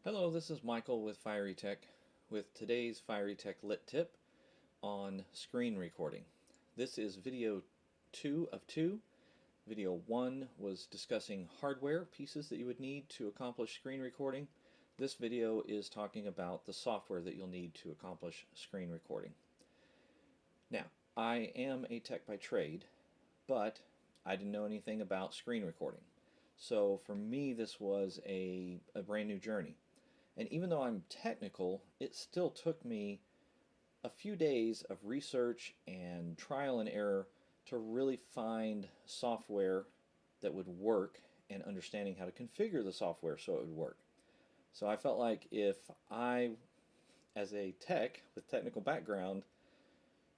Hello, this is Michael with Fireytech with today's Fireytech Lit Tip on screen recording. This is video 2 of 2. Video 1 was discussing hardware pieces that you would need to accomplish screen recording. This video is talking about the software that you'll need to accomplish screen recording. Now, I am a tech by trade, but I didn't know anything about screen recording. So for me, this was a brand new journey. And even though I'm technical, it still took me a few days of research and trial and error to really find software that would work and understanding how to configure the software so it would work. So I felt like if I, as a tech with technical background,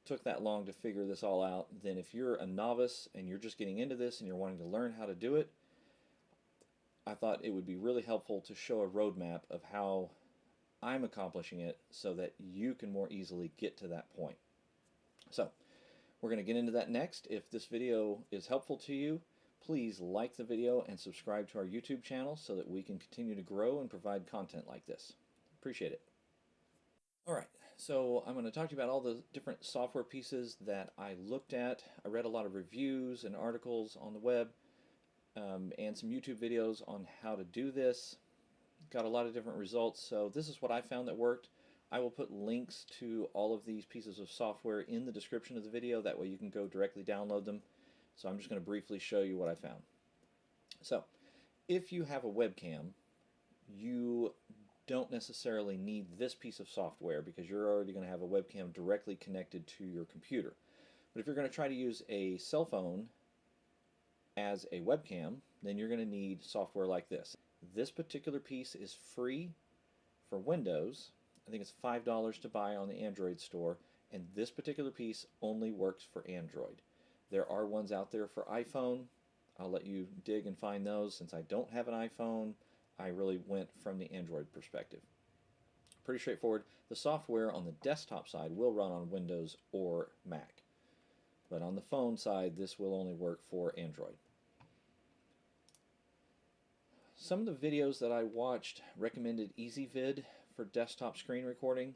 took that long to figure this all out, then if you're a novice and you're just getting into this and you're wanting to learn how to do it, I thought it would be really helpful to show a roadmap of how I'm accomplishing it so that you can more easily get to that point. So we're going to get into that next. If this video is helpful to you, please like the video and subscribe to our YouTube channel so that we can continue to grow and provide content like this. Appreciate it. Alright, so I'm going to talk to you about all the different software pieces that I looked at. I read a lot of reviews and articles on the web. And some YouTube videos on how to do this. Got a lot of different results, so this is what I found that worked. I will put links to all of these pieces of software in the description of the video, that way you can go directly download them. So I'm just going to briefly show you what I found. So if you have a webcam, you don't necessarily need this piece of software because you're already going to have a webcam directly connected to your computer. But if you're going to try to use a cell phone as a webcam, then you're going to need software like this. This particular piece is free for Windows. I think it's $5 to buy on the Android store, and this particular piece only works for Android. There are ones out there for iPhone. I'll let you dig and find those. Since I don't have an iPhone, I really went from the Android perspective. Pretty straightforward. The software on the desktop side will run on Windows or Mac. But on the phone side, this will only work for Android. Some of the videos that I watched recommended EaseVid for desktop screen recording,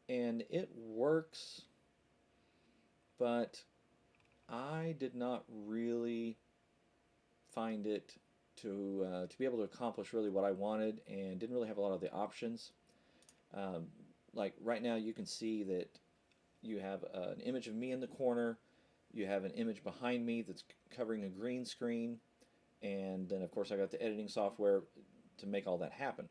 and it works, but I did not really find it to be able to accomplish really what I wanted, and didn't really have a lot of the options. Like right now you can see that you have an image of me in the corner, you have an image behind me that's covering a green screen, and then of course I got the editing software to make all that happen.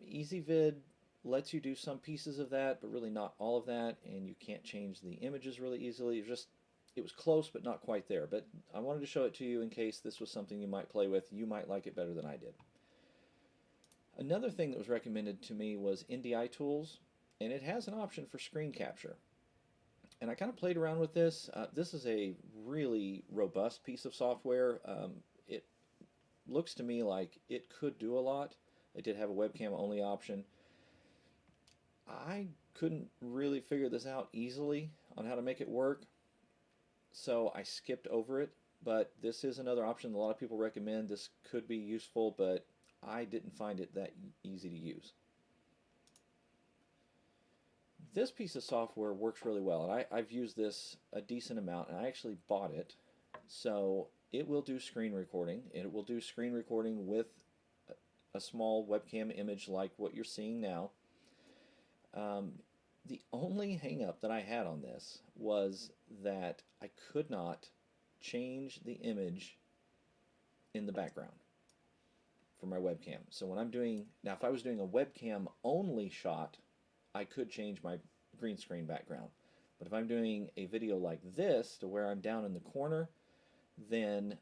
EaseVid lets you do some pieces of that, but really not all of that, and you can't change the images really easily. It was close, but not quite there. But I wanted to show it to you in case this was something you might play with. You might like it better than I did. Another thing that was recommended to me was NDI Tools, and it has an option for screen capture. And I kind of played around with this. This is a really robust piece of software. It looks to me like it could do a lot. It did have a webcam only option. I couldn't really figure this out easily on how to make it work, so I skipped over it. But this is another option that a lot of people recommend. This could be useful, but I didn't find it that easy to use. This piece of software works really well, and I've used this a decent amount, and I actually bought it. So it will do screen recording. It will do screen recording with a small webcam image like what you're seeing now. The only hang-up that I had on this was that I could not change the image in the background for my webcam. So when I'm doing, now if I was doing a webcam only shot, I could change my green screen background. But if I'm doing a video like this, to where I'm down in the corner, then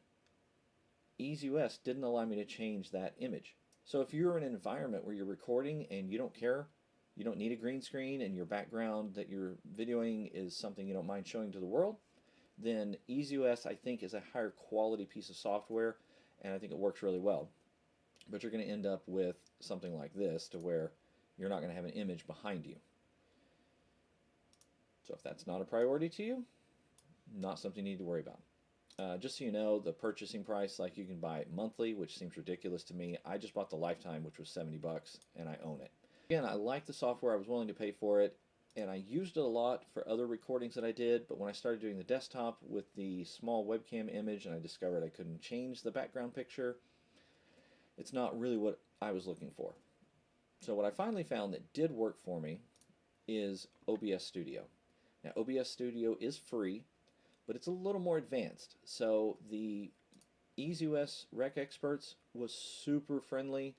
EaseUS didn't allow me to change that image. So if you're in an environment where you're recording and you don't care, you don't need a green screen, and your background that you're videoing is something you don't mind showing to the world, then EaseUS, I think, is a higher quality piece of software, and I think it works really well. But you're going to end up with something like this, to where you're not going to have an image behind you. So if that's not a priority to you, not something you need to worry about. Just so you know, the purchasing price, like you can buy it monthly, which seems ridiculous to me. I just bought the lifetime, which was 70 bucks, and I own it. Again, I like the software. I was willing to pay for it, and I used it a lot for other recordings that I did, but when I started doing the desktop with the small webcam image and I discovered I couldn't change the background picture, it's not really what I was looking for. So what I finally found that did work for me is OBS Studio. Now, OBS Studio is free, but it's a little more advanced. So the EaseUS RecExperts was super friendly.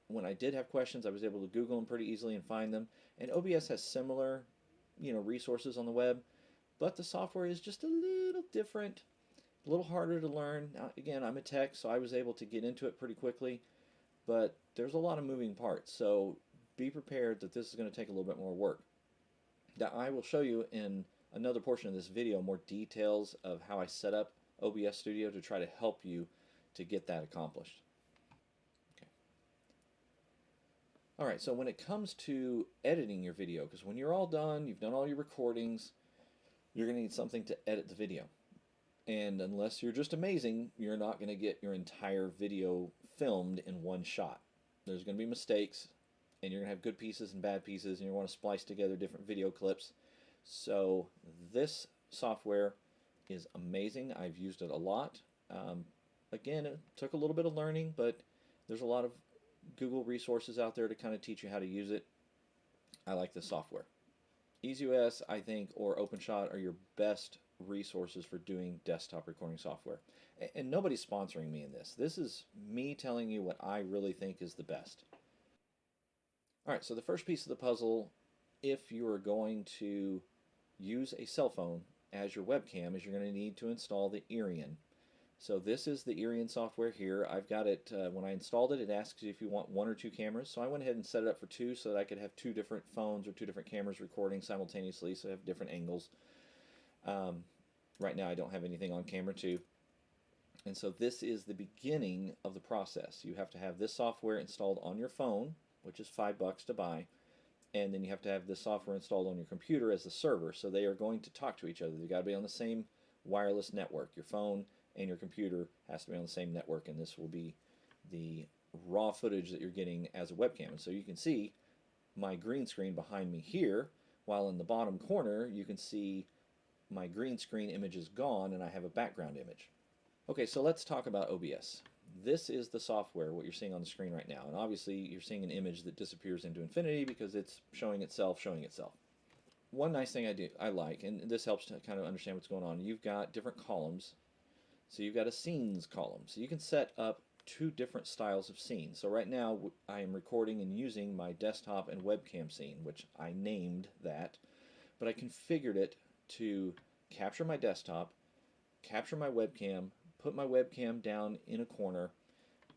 When I did have questions, I was able to Google them pretty easily and find them. And OBS has similar, resources on the web, but the software is just a little different, a little harder to learn. Now, again, I'm a tech, so I was able to get into it pretty quickly, but there's a lot of moving parts, so be prepared that this is going to take a little bit more work. Now, I will show you in another portion of this video more details of how I set up OBS Studio to try to help you to get that accomplished. Okay. Alright, so when it comes to editing your video, because when you're all done, you've done all your recordings, you're going to need something to edit the video. And unless you're just amazing, you're not going to get your entire video filmed in one shot. There's going to be mistakes, and you're going to have good pieces and bad pieces, and you want to splice together different video clips. So this software is amazing. I've used it a lot. Again, it took a little bit of learning, but there's a lot of Google resources out there to kind of teach you how to use it. I like this software. EaseUS, I think, or OpenShot are your best resources for doing desktop recording software. And nobody's sponsoring me in this. This is me telling you what I really think is the best. Alright, so the first piece of the puzzle, if you are going to use a cell phone as your webcam, is you're going to need to install the Iriun. So this is the Iriun software here. I've got it, when I installed it, it asks you if you want 1 or 2 cameras. So I went ahead and set it up for 2 so that I could have 2 different phones or 2 different cameras recording simultaneously, so I have different angles. Right now I don't have anything on camera 2. And so this is the beginning of the process. You have to have this software installed on your phone, which is $5 to buy, and then you have to have this software installed on your computer as the server, so they are going to talk to each other. They've got to be on the same wireless network. Your phone and your computer has to be on the same network, and this will be the raw footage that you're getting as a webcam. And so you can see my green screen behind me here, while in the bottom corner you can see my green screen image is gone and I have a background image. Okay, so let's talk about OBS. This is the software, what you're seeing on the screen right now, and obviously you're seeing an image that disappears into infinity because it's showing itself. One nice thing I like, and this helps to kind of understand what's going on, you've got different columns. So you've got a scenes column, so you can set up 2 different styles of scenes. So right now I am recording and using my desktop and webcam scene, which I named that, but I configured it to capture my desktop, capture my webcam, put my webcam down in a corner,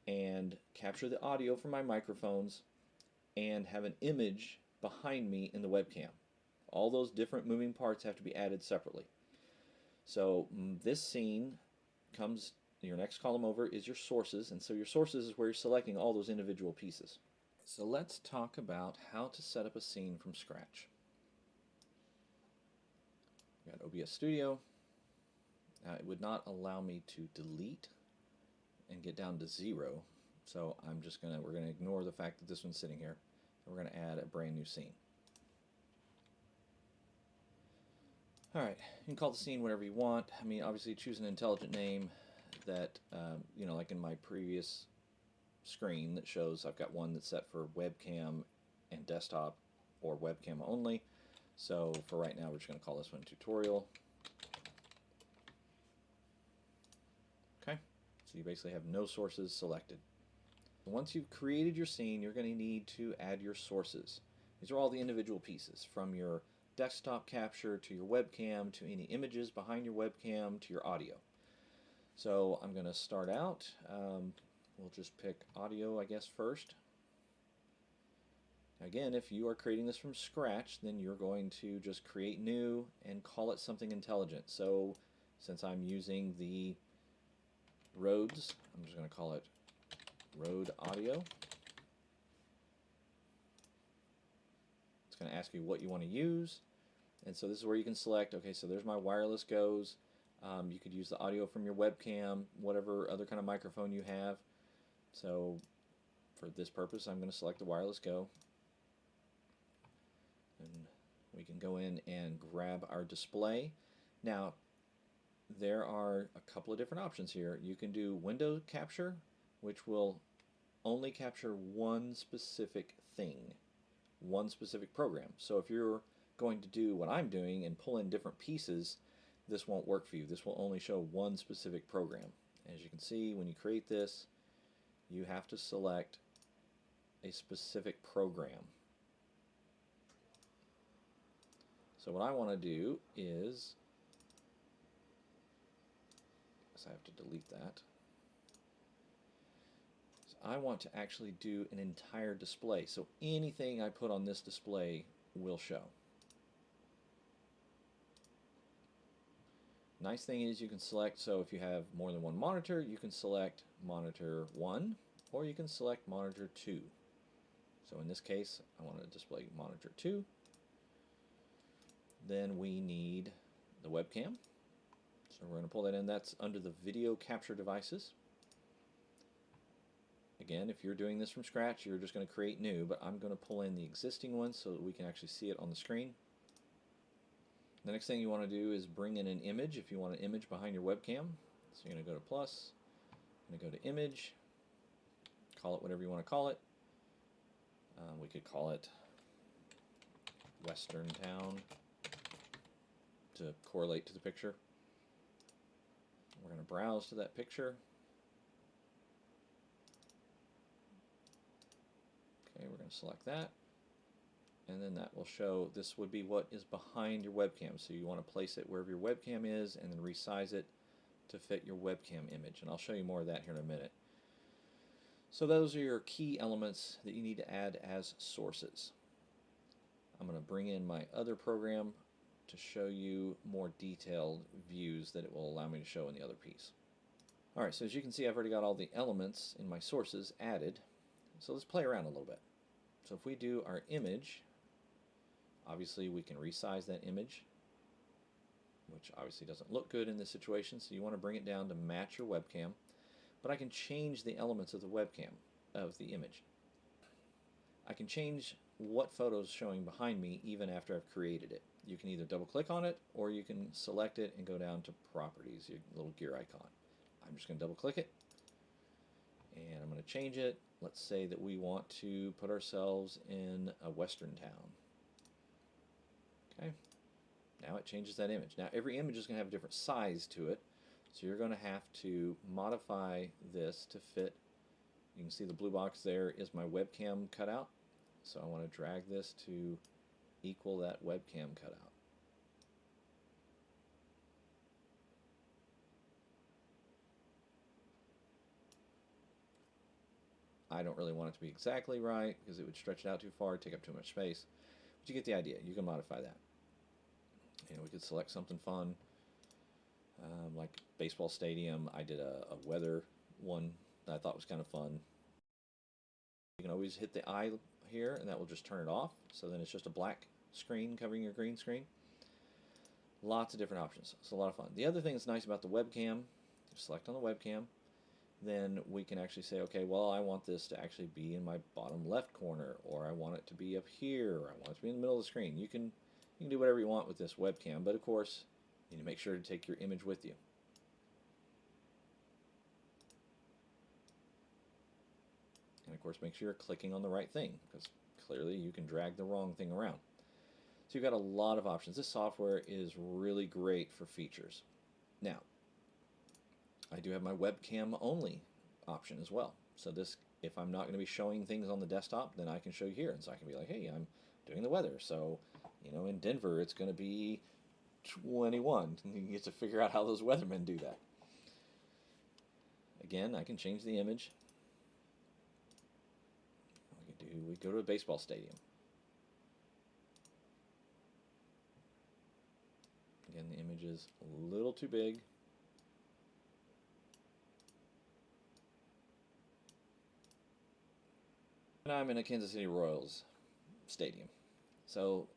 and capture the audio from my microphones, and have an image behind me in the webcam. All those different moving parts have to be added separately. So this scene comes, your next column over is your sources, and so your sources is where you're selecting all those individual pieces. So let's talk about how to set up a scene from scratch. We got OBS Studio. It would not allow me to delete and get down to 0, so we're gonna ignore the fact that this one's sitting here. We're gonna add a brand new scene. Alright, you can call the scene whatever you want. I mean, obviously choose an intelligent name that, like in my previous screen that shows, I've got one that's set for webcam and desktop or webcam only. So for right now, we're just going to call this one tutorial. Okay, so you basically have no sources selected. Once you've created your scene, you're going to need to add your sources. These are all the individual pieces, from your desktop capture to your webcam to any images behind your webcam to your audio. So I'm going to start out. We'll just pick audio, I guess, first. Again, if you are creating this from scratch, then you're going to just create new and call it something intelligent. So since I'm using the Rhodes, I'm just going to call it Rode Audio. It's going to ask you what you want to use, and so this is where you can select, okay, so there's my wireless goes. You could use the audio from your webcam, whatever other kind of microphone you have. So for this purpose, I'm going to select the wireless Go. And we can go in and grab our display. Now, there are a couple of different options here. You can do window capture, which will only capture one specific thing, one specific program. So if you're going to do what I'm doing and pull in different pieces, this won't work for you. This will only show one specific program. As you can see, when you create this, you have to select a specific program. So what I want to do is, I have to delete that. So I want to actually do an entire display. So anything I put on this display will show. Nice thing is you can select, so if you have more than one monitor, you can select monitor 1 or you can select monitor 2. So in this case, I want to display monitor 2. Then we need the webcam. So we're going to pull that in. That's under the video capture devices. Again, if you're doing this from scratch, you're just going to create new, but I'm going to pull in the existing one so that we can actually see it on the screen. The next thing you want to do is bring in an image if you want an image behind your webcam. So you're going to go to plus, I'm going to go to image, call it whatever you want to call it. We could call it Western Town to correlate to the picture. We're going to browse to that picture. Okay, we're going to select that. And then that will show, this would be what is behind your webcam. So you want to place it wherever your webcam is and then resize it to fit your webcam image. And I'll show you more of that here in a minute. So those are your key elements that you need to add as sources. I'm going to bring in my other program to show you more detailed views that it will allow me to show in the other piece. Alright, so as you can see, I've already got all the elements in my sources added. So let's play around a little bit. So if we do our image, obviously we can resize that image, which obviously doesn't look good in this situation, so you want to bring it down to match your webcam. But I can change the elements of the webcam, of the image. I can change what photo is showing behind me even after I've created it. You can either double click on it or you can select it and go down to properties, your little gear icon. I'm just going to double click it and I'm going to change it. Let's say that we want to put ourselves in a western town. Okay, now it changes that image. Now every image is going to have a different size to it, so you're going to have to modify this to fit. You can see the blue box there is my webcam cutout. So I want to drag this to equal that webcam cutout. I don't really want it to be exactly right because it would stretch it out too far, take up too much space. But you get the idea. You can modify that. And we could select something fun, like baseball stadium. I did a weather one that I thought was kind of fun. You can always hit the eye here and that will just turn it off, so then it's just a black screen covering your green screen. Lots of different options. It's a lot of fun. The other thing that's nice about the webcam, select on the webcam, then we can actually say, okay, well, I want this to actually be in my bottom left corner, or I want it to be up here, or I want it to be in the middle of the screen. You can do whatever you want with this webcam, but of course you need to make sure to take your image with you. And of course make sure you're clicking on the right thing, because clearly you can drag the wrong thing around. So you've got a lot of options. This software is really great for features. Now, I do have my webcam only option as well. So this, if I'm not going to be showing things on the desktop, then I can show you here. And so I can be like, hey, I'm doing the weather. So, you know, in Denver, it's going to be 21. And you get to figure out how those weathermen do that. Again, I can change the image. We go to a baseball stadium. Again, the image is a little too big. And I'm in a Kansas City Royals stadium. So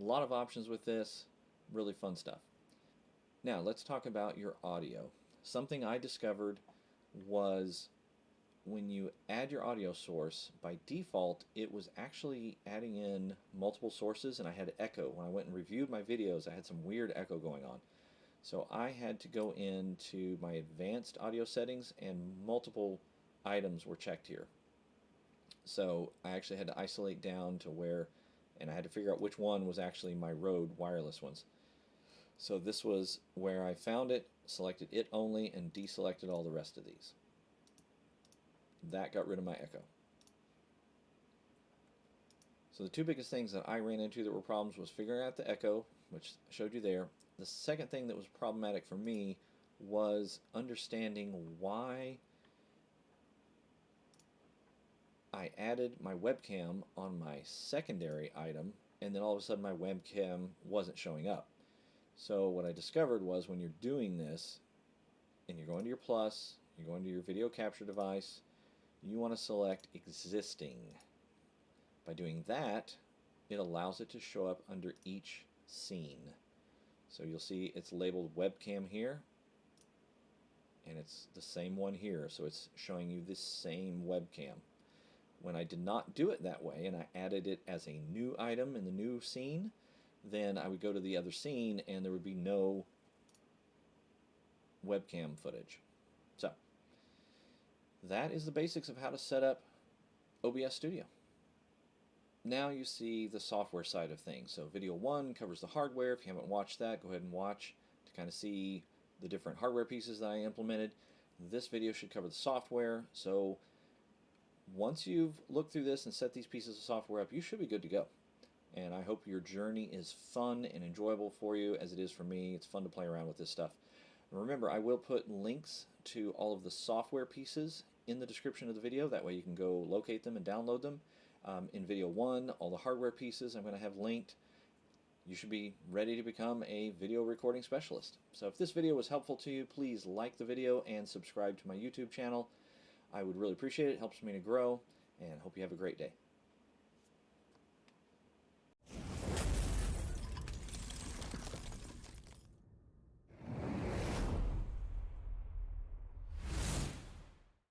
a lot of options with this, really fun stuff. Now let's talk about your audio. Something I discovered was when you add your audio source, by default it was actually adding in multiple sources, and I had echo. When I went and reviewed my videos, I had some weird echo going on. So I had to go into my advanced audio settings, and multiple items were checked here. So I actually had to isolate down to where, and I had to figure out which one was actually my Rode wireless ones. So this was where I found it, selected it only, and deselected all the rest of these. That got rid of my echo. So the two biggest things that I ran into that were problems was figuring out the echo, which I showed you there. The second thing that was problematic for me was understanding why I added my webcam on my secondary item, and then all of a sudden my webcam wasn't showing up. So what I discovered was, when you're doing this, and you're going to your plus, you're going to your video capture device, you want to select existing. By doing that, it allows it to show up under each scene. So you'll see it's labeled webcam here, and it's the same one here, so it's showing you this same webcam. When I did not do it that way, and I added it as a new item in the new scene, then I would go to the other scene and there would be no webcam footage. So that is the basics of how to set up OBS Studio. Now you see the software side of things. So video 1 covers the hardware. If you haven't watched that, go ahead and watch to kind of see the different hardware pieces that I implemented. This video should cover the software. So once you've looked through this and set these pieces of software up, you should be good to go. And I hope your journey is fun and enjoyable for you, as it is for me. It's fun to play around with this stuff. And remember, I will put links to all of the software pieces in the description of the video. That way you can go locate them and download them. In video 1, all the hardware pieces I'm going to have linked. You should be ready to become a video recording specialist. So if this video was helpful to you, please like the video and subscribe to my YouTube channel. I would really appreciate it. It helps me to grow, and hope you have a great day.